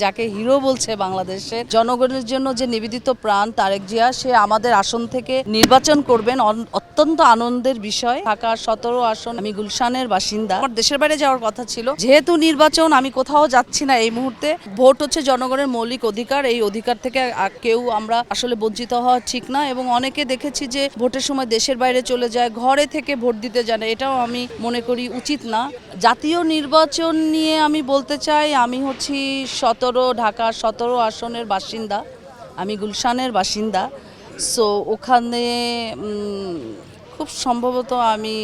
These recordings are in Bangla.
যাকে হিরো বলছে বাংলাদেশের জনগণের জন্য যে নিবেদিত প্রাণ তারেক জিয়া, সে আমাদের আসন থেকে নির্বাচন করবেন। অত্যন্ত আনন্দের বিষয়। ঢাকা 17 আসন, আমি গুলশানের বাসিন্দা। আমার দেশের বাইরে যাওয়ার কথা ছিল, যেহেতু নির্বাচন, আমি কোথাও যাচ্ছি না এই মুহূর্তে। ভোট হচ্ছে জনগণের মৌলিক অধিকার, এই অধিকার থেকে কেউ আমরা আসলে বঞ্চিত হওয়া ঠিক না। এবং অনেকে দেখেছি যে ভোটের সময় দেশের বাইরে চলে যায়, ঘরে থেকে ভোট দিতে যায় না, এটাও আমি মনে করি উচিত না। জাতীয় নির্বাচন নিয়ে আমি বলতে চাই, আমি হচ্ছি ঢাকা 17 আসনের বাসিন্দা, আমি গুলশানের বাসিন্দা। সো ওখানে খুব সম্ভবত আমি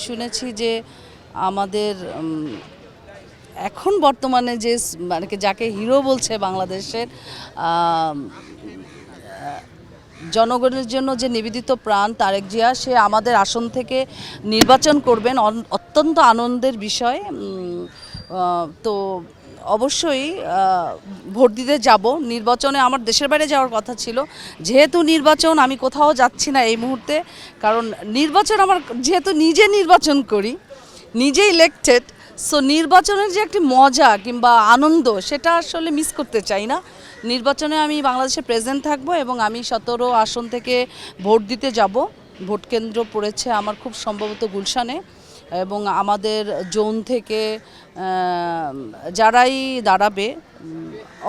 শুনেছি যে আমাদের এখন বর্তমানে যে মানে যাকে হিরো বলছে বাংলাদেশের জনগণের জন্য যে নিবেদিত প্রাণ তারেক জিয়া, সে আমাদের আসন থেকে নির্বাচন করবেন। অত্যন্ত আনন্দের বিষয়। তো অবশ্যই ভোট দিতে যাব। নির্বাচনে আমার দেশের বাইরে যাওয়ার কথা ছিল, যেহেতু নির্বাচন, আমি কোথাও যাচ্ছি না এই মুহূর্তে। কারণ নির্বাচন আমার, যেহেতু নিজে নির্বাচন করি, নিজে ইলেক্টেড, সো নির্বাচনের যে একটি মজা কিংবা আনন্দ, সেটা আসলে মিস করতে চাই না। নির্বাচনে আমি বাংলাদেশে প্রেজেন্ট থাকবো এবং আমি 17 আসন থেকে ভোট দিতে যাব। ভোট কেন্দ্র পড়েছে আমার খুব সম্ভবত গুলশানে, এবং আমাদের জোন থেকে যারাই দাঁড়াবে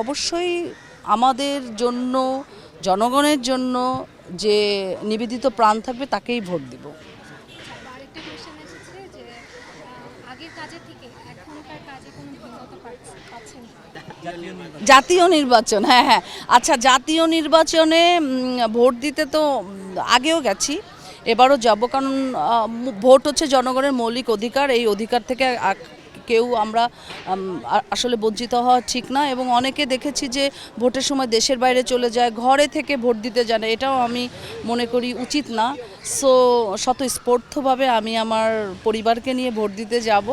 অবশ্যই আমাদের জন্য, জনগণের জন্য যে নিবেদিত প্রাণ থাকবে তাকেই ভোট দেব। জাতীয় নির্বাচন, হ্যাঁ, আচ্ছা, জাতীয় নির্বাচনে ভোট দিতে তো আগেও গেছি, এবারও যাব। কারণ ভোট হচ্ছে জনগণের মৌলিক অধিকার, এই অধিকার থেকে কেউ আমরা আসলে বঞ্চিত হওয়া ঠিক না। এবং অনেকে দেখেছি যে ভোটের সময় দেশের বাইরে চলে যায়, ঘরে থেকে ভোট দিতে যায় না, এটাও আমি মনে করি উচিত না। সো স্বতঃস্ফূর্তভাবে আমি আমার পরিবারকে নিয়ে ভোট দিতে যাব।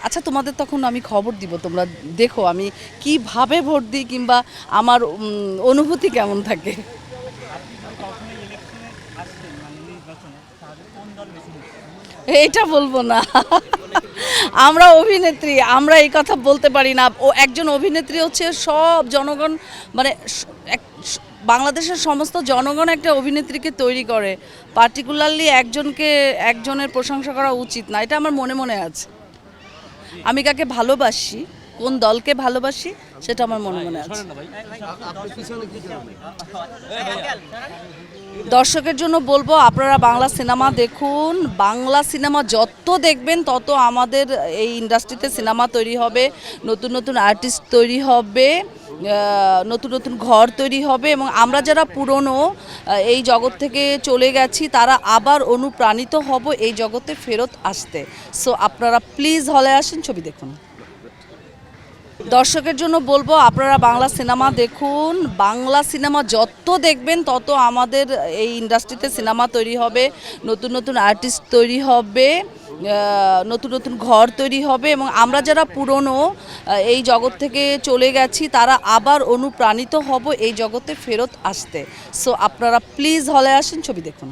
আচ্ছা, তোমাদের তখন আমি খবর দিব, তোমরা দেখো আমি কিভাবে ভোট দিই কিংবা আমার অনুভূতি কেমন থাকে। এইটা বলবো না। আমরা অভিনেত্রী, আমরা এই কথা বলতে পারি না। ও একজন অভিনেত্রী হচ্ছে সব জনগণ, মানে বাংলাদেশের সমস্ত জনগণ একটা অভিনেত্রীকে তৈরি করে। পার্টিকুলারলি একজনের প্রশংসা করা উচিত না, এটা আমার মনে মনে আছে। আমি কাকে ভালোবাসি, কোন দলকে ভালোবাসি, সেটা আমার মনে মনে আছে। দর্শকের জন্য বলবো, আপনারা বাংলা সিনেমা দেখুন। বাংলা সিনেমা যত দেখবেন তত আমাদের এই ইন্ডাস্ট্রিতে সিনেমা তৈরি হবে, নতুন নতুন আর্টিস্ট তৈরি হবে, নতুন নতুন ঘর তৈরি হবে, এবং আমরা যারা পুরনো এই জগৎ থেকে চলে গেছি তারা আবার অনুপ্রাণিত হব এই জগতে ফেরত আসতে। সো আপনারা প্লিজ হলে আসেন, ছবি দেখুন। দর্শকের জন্য বলবো, আপনারা বাংলা সিনেমা দেখুন। বাংলা সিনেমা যত দেখবেন তত আমাদের এই ইন্ডাস্ট্রিতে সিনেমা তৈরি হবে, নতুন নতুন আর্টিস্ট তৈরি হবে, নতুন নতুন ঘর তৈরি হবে, এবং আমরা যারা পুরনো এই জগৎ থেকে চলে গেছি তারা আবার অনুপ্রাণিত হব এই জগতে ফেরত আসতে। সো আপনারা প্লিজ হলে আসেন, ছবি দেখুন।